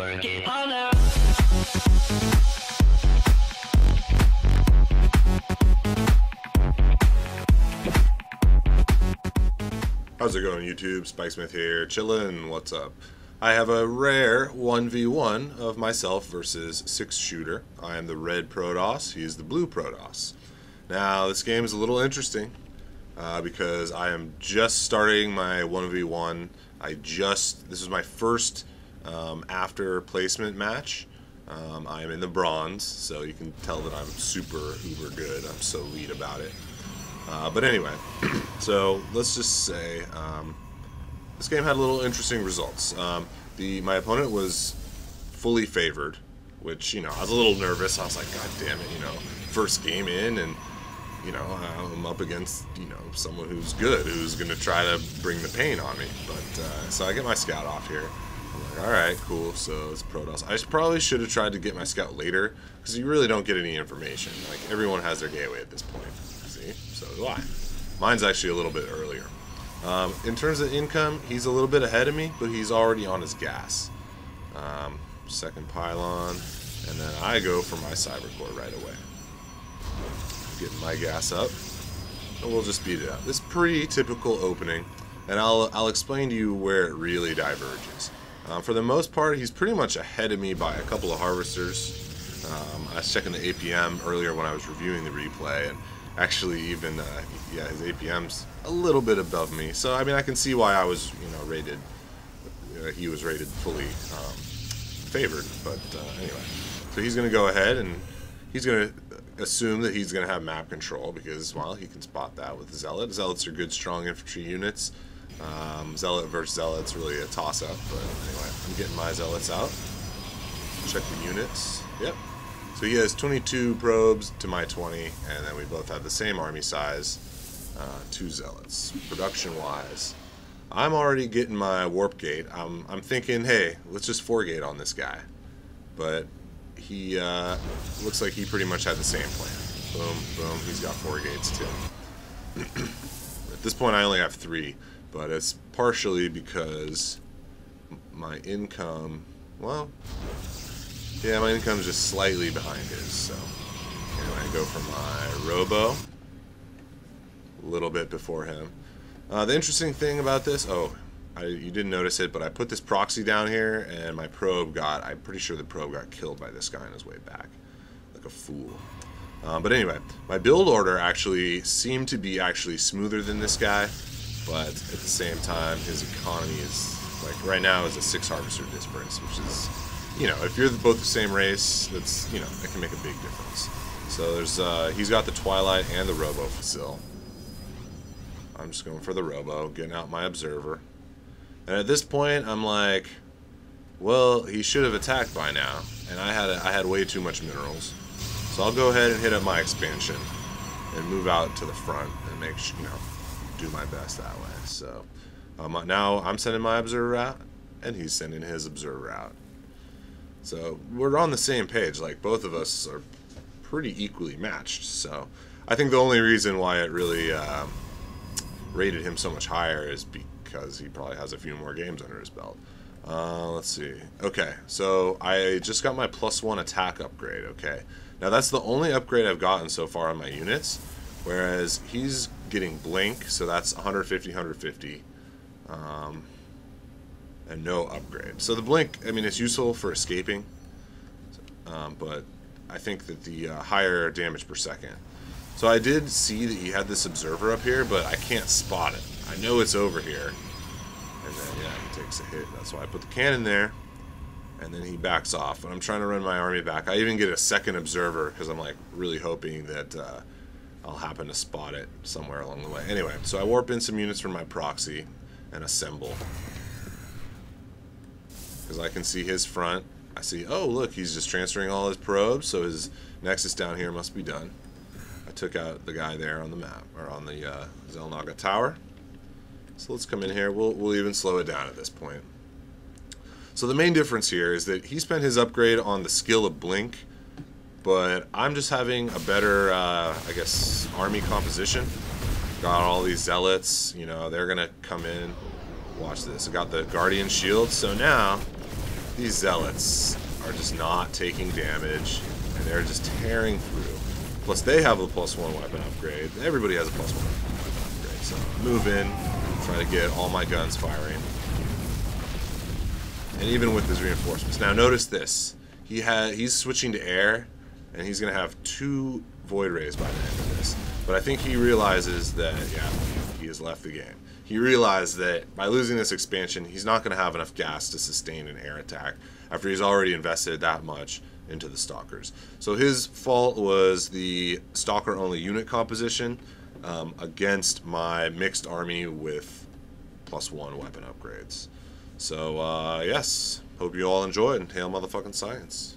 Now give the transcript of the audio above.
work it harder. How's it going, YouTube? Spikesmth here, chillin', what's up? I have a rare 1v1 of myself versus 6-shooter. I am the red Protoss, he is the blue Protoss. Now, this game is a little interesting because I am just starting my 1v1. This is my first after placement match. I am in the bronze, so you can tell that I'm super uber good. I'm so lead about it. But anyway, so let's just say this game had a little interesting results. My opponent was fully favored, which, you know, I was a little nervous. I was like, God damn it, you know, first game in, and, you know, I'm up against, you know, someone who's good, who's going to try to bring the pain on me. But, so I get my scout off here. I'm like, alright, cool, so it's Protoss. I probably should have tried to get my scout later, because you really don't get any information. Like, everyone has their gateway at this point. So do I. Mine's actually a little bit earlier. In terms of income, he's a little bit ahead of me, but he's already on his gas. Second pylon, and then I go for my cyber core right away. Getting my gas up, and we'll just speed it up. This is pretty typical opening, and I'll explain to you where it really diverges. For the most part, he's pretty much ahead of me by a couple of harvesters. I was checking the APM earlier when I was reviewing the replay, and actually, even, yeah, his APM's a little bit above me. So, I mean, I can see why I was, you know, rated, he was rated fully favored. But anyway, so he's going to go ahead and he's going to assume that he's going to have map control because, well, he can spot that with Zealot. Zealots are good, strong infantry units. Zealot versus Zealot's really a toss-up. But anyway, I'm getting my Zealots out. Check the units. Yep. So he has 22 probes to my 20, and then we both have the same army size, 2 Zealots. Production-wise, I'm already getting my warp gate. I'm thinking, hey, let's just 4-gate on this guy. But he looks like he pretty much had the same plan. Boom, boom, he's got 4 gates too. At this point, I only have 3, but it's partially because my income, well, yeah, my income's just slightly behind his, so anyway, I go for my Robo, a little bit before him. The interesting thing about this, you didn't notice it, but I put this proxy down here, and my probe I'm pretty sure the probe got killed by this guy on his way back, like a fool. But anyway, my build order actually seemed to be smoother than this guy, but at the same time, his economy is, like, right now is a 6 harvester disperse, which is, you know, if you're both the same race, that's, you know, that can make a big difference. So there's, he's got the Twilight and the Robo Facil. I'm just going for the Robo, getting out my Observer. And at this point, I'm like, well, he should have attacked by now, and I had way too much minerals. So I'll go ahead and hit up my expansion and move out to the front and make, you know, do my best that way. So now I'm sending my Observer out, and he's sending his Observer out. So we're on the same page, like both of us are pretty equally matched. So I think the only reason why it really rated him so much higher is because he probably has a few more games under his belt. Let's see. Okay, so I just got my +1 attack upgrade, okay. Now that's the only upgrade I've gotten so far on my units, whereas he's getting Blink, so that's 150, 150. And no upgrade. So the Blink, I mean, it's useful for escaping, but I think that the higher damage per second. So I did see that he had this Observer up here, but I can't spot it. I know it's over here. And then, yeah, he takes a hit. That's why I put the cannon there. And then he backs off. And I'm trying to run my army back. I even get a second Observer because I'm, like, really hoping that I'll happen to spot it somewhere along the way. Anyway, so I warp in some units from my proxy and assemble. Because I can see his front. I see, oh, look, he's just transferring all his probes, so his nexus down here must be done. I took out the guy there on the map, or on the Xel'Naga Tower. So let's come in here. We'll even slow it down at this point. So the main difference here is that he spent his upgrade on the skill of Blink, but I'm just having a better, I guess, army composition. Got all these Zealots, you know, they're going to come in. Watch this. I got the Guardian Shield, so now These zealots are just not taking damage, and they're just tearing through. Plus, they have a +1 weapon upgrade. Everybody has a +1 weapon upgrade. So move in, try to get all my guns firing. And even with his reinforcements. Now notice this. He's switching to air, and he's going to have 2 Void Rays by the end of this. But I think he realizes that, yeah, he has left the game. He realized that by losing this expansion, he's not going to have enough gas to sustain an air attack after he's already invested that much into the Stalkers. So his fault was the Stalker-only unit composition against my mixed army with +1 weapon upgrades. So, yes, hope you all enjoyed, and hail motherfucking science.